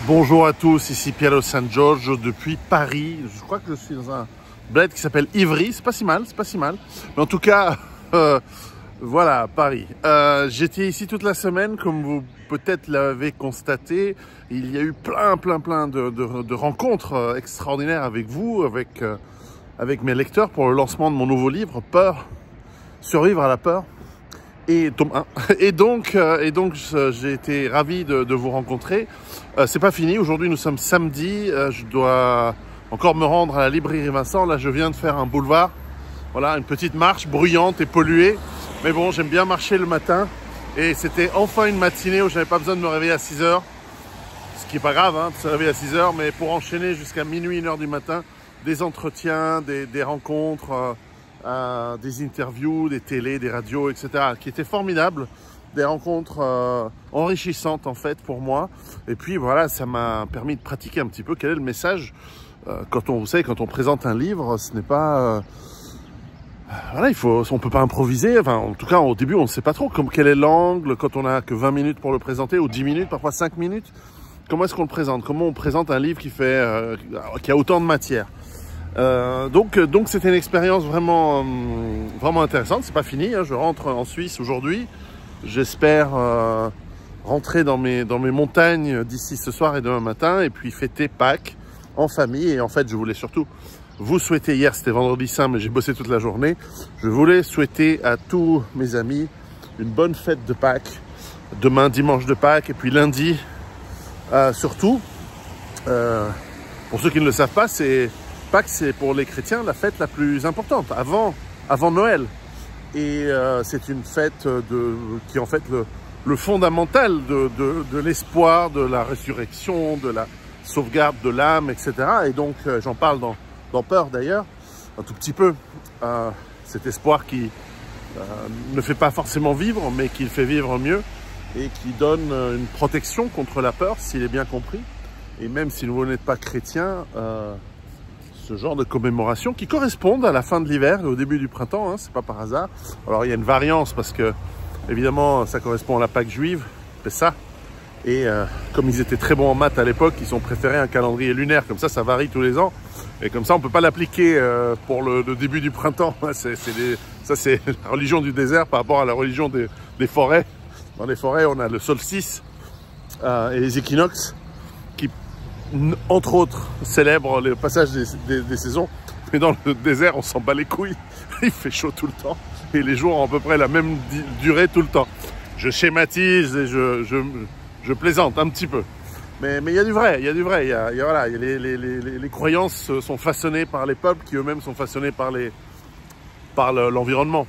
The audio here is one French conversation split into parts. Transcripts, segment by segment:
Bonjour à tous, ici Piero San Giorgio depuis Paris. Je crois que je suis dans un bled qui s'appelle Ivry. C'est pas si mal, c'est pas si mal. Mais en tout cas, voilà, Paris. J'étais ici toute la semaine, comme vous peut-être l'avez constaté. Il y a eu plein de rencontres extraordinaires avec vous, avec mes lecteurs pour le lancement de mon nouveau livre, Peur, survivre à la peur. Et tome 1. Et donc j'ai été ravi de vous rencontrer. C'est pas fini. Aujourd'hui, nous sommes samedi. Je dois encore me rendre à la librairie Vincent. Là, je viens de faire un boulevard. Voilà, une petite marche bruyante et polluée. Mais bon, j'aime bien marcher le matin. Et c'était enfin une matinée où j'avais pas besoin de me réveiller à 6 h. Ce qui est pas grave, hein, de se réveiller à 6 h. Mais pour enchaîner jusqu'à minuit, 1 h du matin, des entretiens, des rencontres, des interviews, des télés, des radios, etc. qui étaient formidables, des rencontres enrichissantes en fait pour moi. Et puis voilà, ça m'a permis de pratiquer un petit peu quel est le message. Quand on, vous savez, quand on présente un livre, ce n'est pas... voilà, on peut pas improviser. Enfin, en tout cas, au début, on ne sait pas trop quel est l'angle, quand on a que 20 minutes pour le présenter, ou 10 minutes, parfois 5 minutes. Comment est-ce qu'on le présente? Comment on présente un livre qui a autant de matière? Donc c'était une expérience vraiment intéressante. C'est pas fini, hein. Je rentre en Suisse aujourd'hui. J'espère rentrer dans mes montagnes d'ici ce soir et demain matin, et puis fêter Pâques en famille. Et en fait, je voulais surtout vous souhaiter, hier c'était vendredi saint, mais j'ai bossé toute la journée. Je voulais souhaiter à tous mes amis une bonne fête de Pâques. Demain, dimanche de Pâques, et puis lundi, surtout. Pour ceux qui ne le savent pas, Pâques, c'est pour les chrétiens la fête la plus importante, avant Noël. Et c'est une fête qui est en fait le fondamental de l'espoir, de la résurrection, de la sauvegarde de l'âme, etc. Et donc, j'en parle dans Peur d'ailleurs, un tout petit peu. Cet espoir qui ne fait pas forcément vivre, mais qui le fait vivre mieux, et qui donne une protection contre la peur, s'il est bien compris. Et même si vous n'êtes pas chrétien, ce genre de commémoration qui correspondent à la fin de l'hiver et au début du printemps, hein, c'est pas par hasard. Alors il y a une variance parce que évidemment ça correspond à la Pâque juive, c'est ça. Et comme ils étaient très bons en maths à l'époque, ils ont préféré un calendrier lunaire, comme ça varie tous les ans. Et comme ça on peut pas l'appliquer pour le début du printemps. Ça c'est la religion du désert par rapport à la religion des forêts. Dans les forêts on a le solstice et les équinoxes, entre autres, célèbre le passage des saisons. Mais dans le désert, on s'en bat les couilles. Il fait chaud tout le temps. Et les jours ont à peu près la même durée tout le temps. Je schématise et je plaisante un petit peu. Mais il y a du vrai, il y a du vrai. Voilà, les croyances sont façonnées par les peuples qui eux-mêmes sont façonnés par l'environnement.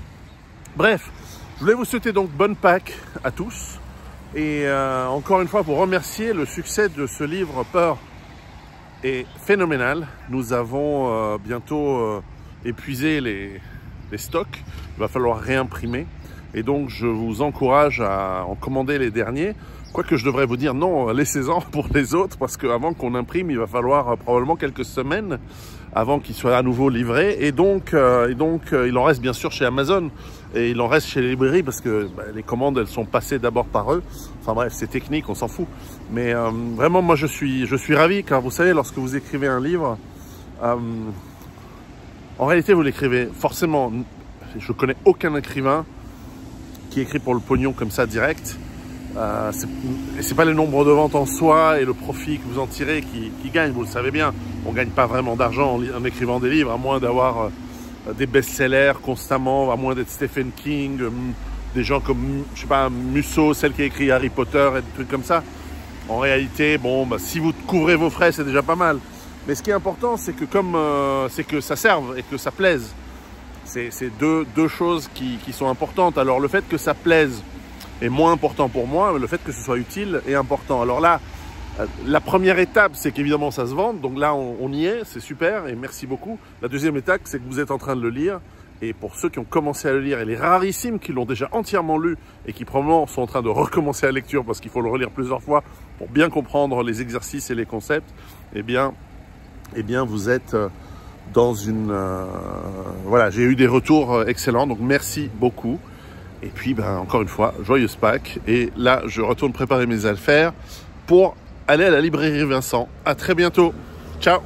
Bref, je voulais vous souhaiter donc bonne Pâques à tous. Et encore une fois, pour remercier, le succès de ce livre Peur est phénoménal. Nous avons bientôt épuisé les stocks. Il va falloir réimprimer. Et donc, je vous encourage à en commander les derniers. Quoique je devrais vous dire non, laissez-en pour les autres, parce qu'avant qu'on imprime, il va falloir probablement quelques semaines avant qu'il soit à nouveau livré. Et donc, il en reste bien sûr chez Amazon. Et il en reste chez les librairies parce que les commandes, elles sont passées d'abord par eux. Enfin bref, c'est technique, on s'en fout. Mais vraiment, moi, je suis ravi, car vous savez, lorsque vous écrivez un livre, en réalité, vous l'écrivez forcément. Je connais aucun écrivain qui écrit pour le pognon comme ça, direct. C'est pas le nombre de ventes en soi et le profit que vous en tirez qui gagne, vous le savez bien. On gagne pas vraiment d'argent en écrivant des livres, à moins d'avoir des best-sellers constamment, à moins d'être Stephen King, des gens comme, je sais pas, Musso, celle qui a écrit Harry Potter et des trucs comme ça. En réalité, bon, si vous couvrez vos frais, c'est déjà pas mal. Mais ce qui est important, c'est que c'est que ça serve et que ça plaise. C'est deux choses qui sont importantes. Alors le fait que ça plaise est moins important pour moi, mais le fait que ce soit utile est important. Alors là, la première étape, c'est qu'évidemment ça se vende. Donc là, on y est, c'est super et merci beaucoup. La deuxième étape, c'est que vous êtes en train de le lire. Et pour ceux qui ont commencé à le lire, et les rarissimes qui l'ont déjà entièrement lu et qui probablement sont en train de recommencer la lecture parce qu'il faut le relire plusieurs fois pour bien comprendre les exercices et les concepts, eh bien vous êtes dans une... voilà, j'ai eu des retours excellents, donc merci beaucoup. Et puis, encore une fois, joyeuse Pâques. Et là, je retourne préparer mes affaires pour allez à la librairie Vincent. À très bientôt. Ciao.